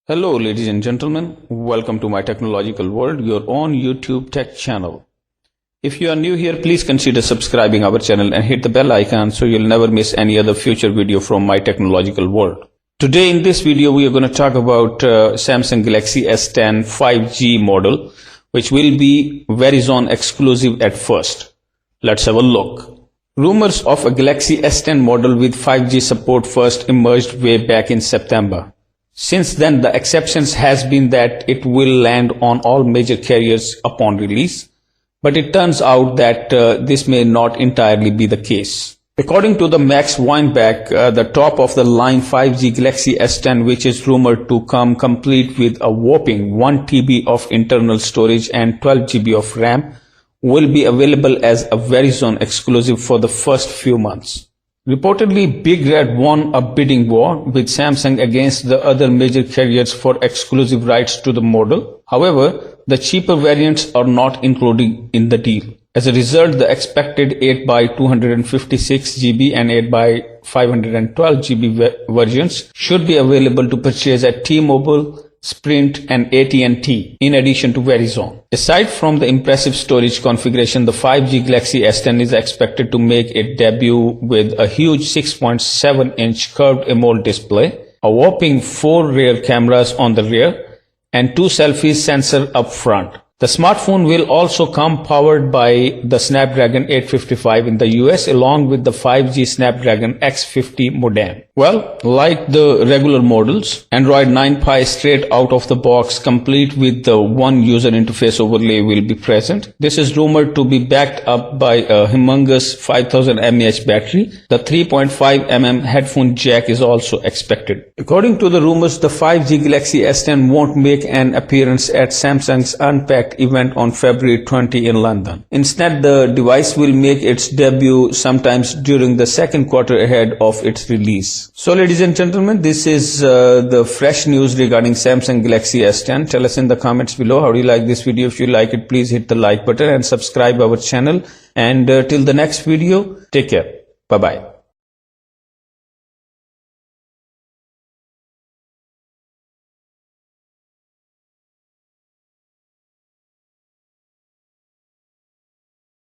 Hello ladies and gentlemen, welcome to My Technological World, your own YouTube tech channel. If you are new here, please consider subscribing our channel and hit the bell icon so you'll never miss any other future video from My Technological World. Today in this video we are going to talk about Samsung Galaxy S10 5G model, which will be Verizon exclusive at first. Let's have a look. Rumors of a Galaxy S10 model with 5G support first emerged way back in September. Since then, the exceptions has been that it will land on all major carriers upon release, but it turns out that this may not entirely be the case. According to the Max Weinbach, the top of the line 5G Galaxy S10, which is rumored to come complete with a whopping 1 TB of internal storage and 12 GB of RAM, will be available as a Verizon exclusive for the first few months. Reportedly, Big Red won a bidding war with Samsung against the other major carriers for exclusive rights to the model. However, the cheaper variants are not included in the deal. As a result, the expected 8x256 GB and 8x512 GB versions should be available to purchase at T-Mobile, Sprint and AT&T, in addition to Verizon. Aside from the impressive storage configuration, the 5G Galaxy S10 is expected to make its debut with a huge 6.7-inch curved AMOLED display, a whopping 4 rear cameras on the rear, and 2 selfie sensors up front. The smartphone will also come powered by the Snapdragon 855 in the US along with the 5G Snapdragon X50 modem. Well, like the regular models, Android 9 Pie straight out of the box complete with the one user interface overlay will be present. This is rumored to be backed up by a humongous 5000 mAh battery. The 3.5mm headphone jack is also expected. According to the rumors, the 5G Galaxy S10 won't make an appearance at Samsung's Unpacked event on February 20 in London. Instead, the device will make its debut sometimes during the second quarter ahead of its release. So ladies and gentlemen, this is the fresh news regarding Samsung Galaxy S10. Tell us in the comments below how do you like this video. If you like it, please hit the like button and subscribe our channel. And till the next video, take care. Bye-bye.